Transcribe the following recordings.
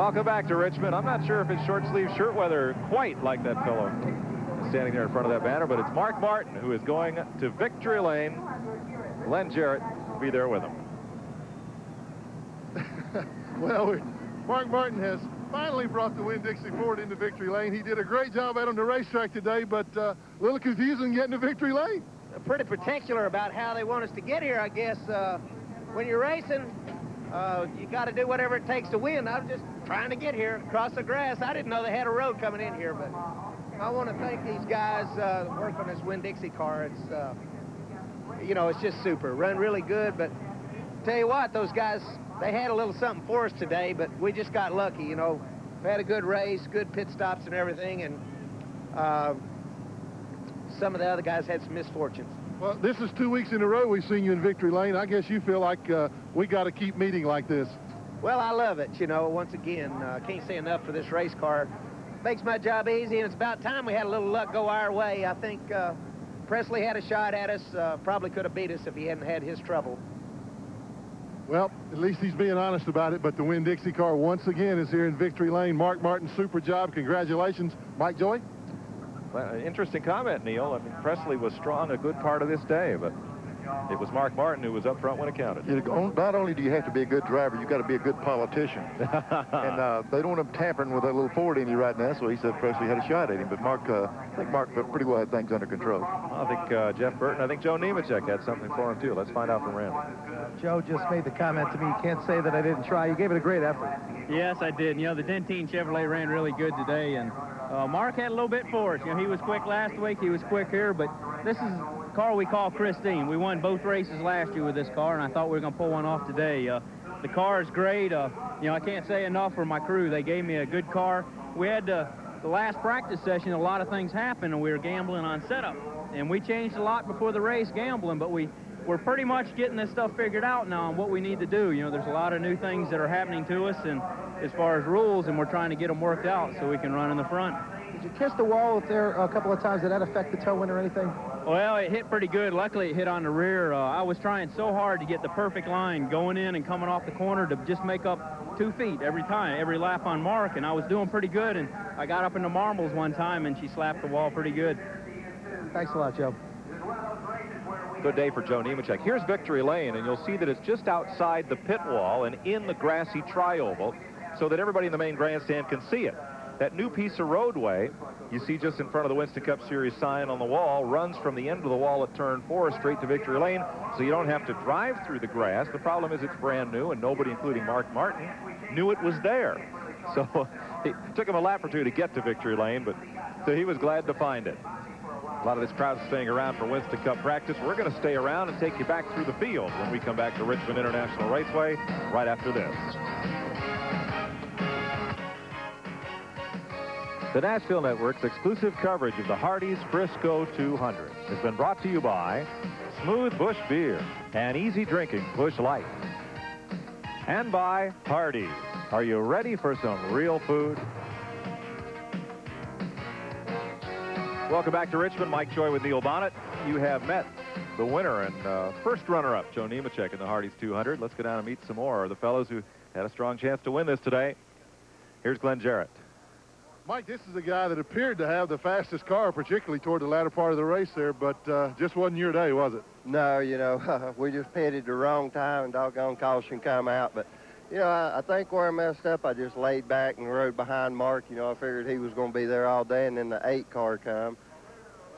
Welcome back to Richmond. I'm not sure if it's short-sleeve shirt weather quite like that fellow standing there in front of that banner, but it's Mark Martin who is going to Victory Lane. Glenn Jarrett will be there with him. Well, Mark Martin has finally brought the Winn-Dixie Ford into Victory Lane. He did a great job out on the racetrack today, but a little confusing getting to Victory Lane. Pretty particular about how they want us to get here, I guess. When you're racing, you got to do whatever it takes to win. I'm just trying to get here across the grass. I didn't know they had a road coming in here, but I want to thank these guys that work on this Winn-Dixie car. It's, you know, it's just super. Run really good, but tell you what, those guys, they had a little something for us today, but we just got lucky, you know. We had a good race, good pit stops and everything, and some of the other guys had some misfortunes. Well, this is 2 weeks in a row we've seen you in Victory Lane. I guess you feel like we got to keep meeting like this. Well, I love it, you know. Once again, can't say enough for this race car. Makes my job easy, and it's about time we had a little luck go our way. I think Presley had a shot at us, probably could have beat us if he hadn't had his trouble. Well, at least he's being honest about it, but the Winn-Dixie car once again is here in Victory Lane. Mark Martin, super job. Congratulations. Mike Joy? Well, interesting comment, Neil. I mean, Presley was strong a good part of this day, but it was Mark Martin who was up front when it counted. Not only do you have to be a good driver, you got to be a good politician. And they don't want him tampering with that little Ford in you right now, so he said Presley had a shot at him. But I think Mark pretty well had things under control. I think Jeff Burton, I think Joe Nemechek had something for him, too. Let's find out from Randy. Joe just made the comment to me, you can't say that I didn't try. You gave it a great effort. Yes, I did. You know, the Dentine Chevrolet ran really good today, and Mark had a little bit for us. You know, he was quick last week, he was quick here, but this is a car we call Christine. We won both races last year with this car, and I thought we were going to pull one off today. The car is great. You know, I can't say enough for my crew. They gave me a good car. We had the last practice session, a lot of things happened, and we were gambling on setup. And we changed a lot before the race gambling, but we're pretty much getting this stuff figured out now on what we need to do. You know, there's a lot of new things that are happening to us, and as far as rules, and we're trying to get them worked out so we can run in the front. Did you kiss the wall up there a couple of times? Did that affect the toe-in or anything? Well, it hit pretty good. Luckily, it hit on the rear. I was trying so hard to get the perfect line going in and coming off the corner to just make up 2 feet every time, every lap on Mark, and I was doing pretty good, and I got up in the marbles one time, and she slapped the wall pretty good. Thanks a lot, Joe. Good day for Joe Nemechek. Here's Victory Lane, and you'll see that it's just outside the pit wall and in the grassy tri-oval so that everybody in the main grandstand can see it. That new piece of roadway you see just in front of the Winston Cup Series sign on the wall runs from the end of the wall at turn 4 straight to Victory Lane, so you don't have to drive through the grass. The problem is it's brand new, and nobody, including Mark Martin, knew it was there. So it took him a lap or two to get to Victory Lane, but so he was glad to find it. A lot of this crowd staying around for Winston Cup practice. We're going to stay around and take you back through the field when we come back to Richmond International Raceway right after this. The Nashville Network's exclusive coverage of the Hardee's Frisco 200 has been brought to you by Smooth Busch Beer and easy drinking Busch Light. And by Hardee. Are you ready for some real food? Welcome back to Richmond. Mike Joy with Neil Bonnet. You have met the winner and first runner-up, Joe Nemechek, in the Hardee's 200. Let's go down and meet some more of the fellows who had a strong chance to win this today. Here's Glenn Jarrett. Mike, this is a guy that appeared to have the fastest car, particularly toward the latter part of the race there, but just wasn't your day, was it? No, you know, we just pitted the wrong time and doggone caution come out. But, you know, I think where I messed up, I just laid back and rode behind Mark. You know, I figured he was going to be there all day, and then the 8 car come.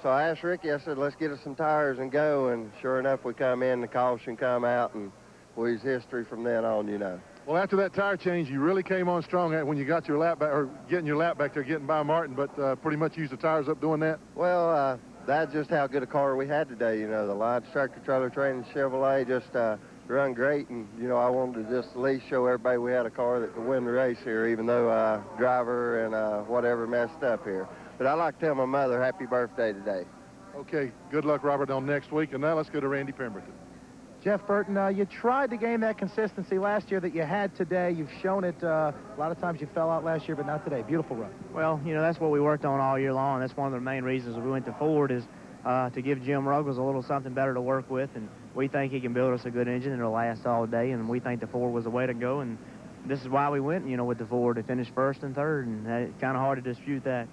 So I asked Ricky, I said, let's get us some tires and go. And sure enough, we come in, the caution come out, and we's history from then on, you know. Well, after that tire change, you really came on strong when you got your lap back, or getting your lap back there, getting by Martin, but pretty much used the tires up doing that? Well, that's just how good a car we had today. You know, the Lions Tractor Trailer Training Chevrolet just run great, and, you know, I wanted to just at least show everybody we had a car that could win the race here, even though driver and whatever messed up here. But I'd like to tell my mother happy birthday today. Okay, good luck, Robert, on next week. And now let's go to Randy Pemberton. Jeff Burton, you tried to gain that consistency last year that you had today. You've shown it. A lot of times you fell out last year, but not today. Beautiful run. Well, you know, that's what we worked on all year long. That's one of the main reasons we went to Ford is to give Jim Ruggles a little something better to work with. And we think he can build us a good engine and it'll last all day. And we think the Ford was the way to go. And this is why we went, you know, with the Ford to finish first and third, and it's kind of hard to dispute that.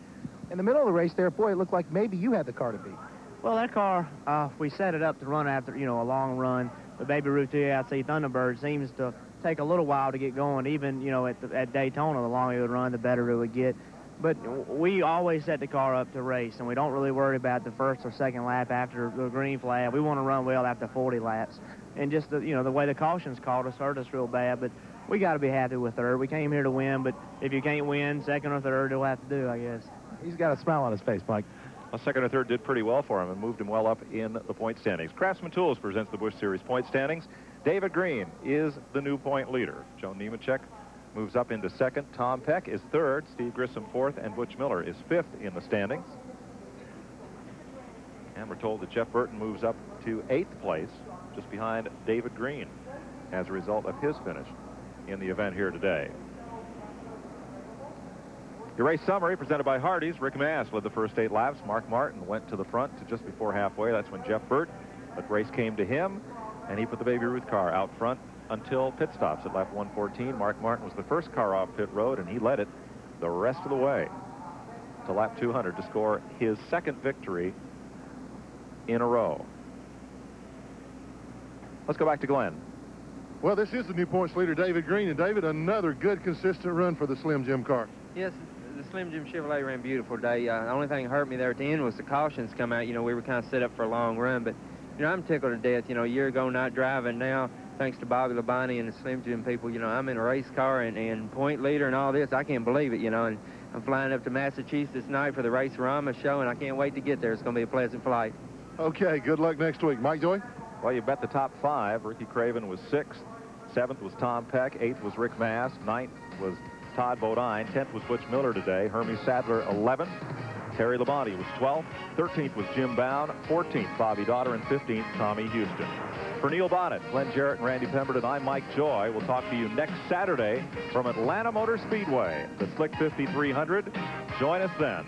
In the middle of the race there, boy, it looked like maybe you had the car to beat. Well, that car, we set it up to run after, you know, a long run. The Baby Ruth TLC Thunderbird seems to take a little while to get going. Even, you know, at Daytona, the longer it would run, the better it would get. But we always set the car up to race, and we don't really worry about the first or second lap after the green flag. We want to run well after 40 laps. And just, you know, the way the cautions called us hurt us real bad. But we got to be happy with third. We came here to win, but if you can't win, second or third, you'll have to do, I guess. He's got a smile on his face, Mike. Well, second or third did pretty well for him and moved him well up in the point standings. Craftsman Tools presents the Busch Series point standings. David Green is the new point leader. Joe Nemechek moves up into second. Tom Peck is third. Steve Grissom fourth. And Butch Miller is fifth in the standings. And we're told that Jeff Burton moves up to eighth place, just behind David Green, as a result of his finish in the event here today. Your race summary presented by Hardee's. Rick Mast led the first 8 laps. Mark Martin went to the front to just before halfway. That's when Jeff Burton, the race came to him, and he put the Baby Ruth car out front until pit stops at lap 114. Mark Martin was the first car off pit road, and he led it the rest of the way to lap 200 to score his second victory in a row. Let's go back to Glenn. Well, this is the new points leader, David Green. And, David, another good, consistent run for the Slim Jim car. Yes, the Slim Jim Chevrolet ran beautiful today. The only thing that hurt me there at the end was the cautions come out. You know, we were kind of set up for a long run, but, you know, I'm tickled to death. You know, a year ago not driving, now, thanks to Bobby Labonte and the Slim Jim people, you know, I'm in a race car and point leader and all this. I can't believe it, you know, and I'm flying up to Massachusetts tonight for the Race-A-Rama show, and I can't wait to get there. It's going to be a pleasant flight. Okay, good luck next week. Mike Joy? Well, you bet the top 5. Ricky Craven was 6th. 7th was Tom Peck. 8th was Rick Mast. 9th was Todd Bodine. 10th was Butch Miller today. Hermie Sadler, 11th. Terry Labonte was 12th. 13th was Jim Bound. 14th, Bobby Daughter. And 15th, Tommy Houston. For Neil Bonnet, Glenn Jarrett, and Randy Pemberton, I'm Mike Joy. We'll talk to you next Saturday from Atlanta Motor Speedway, the Slick 5300. Join us then.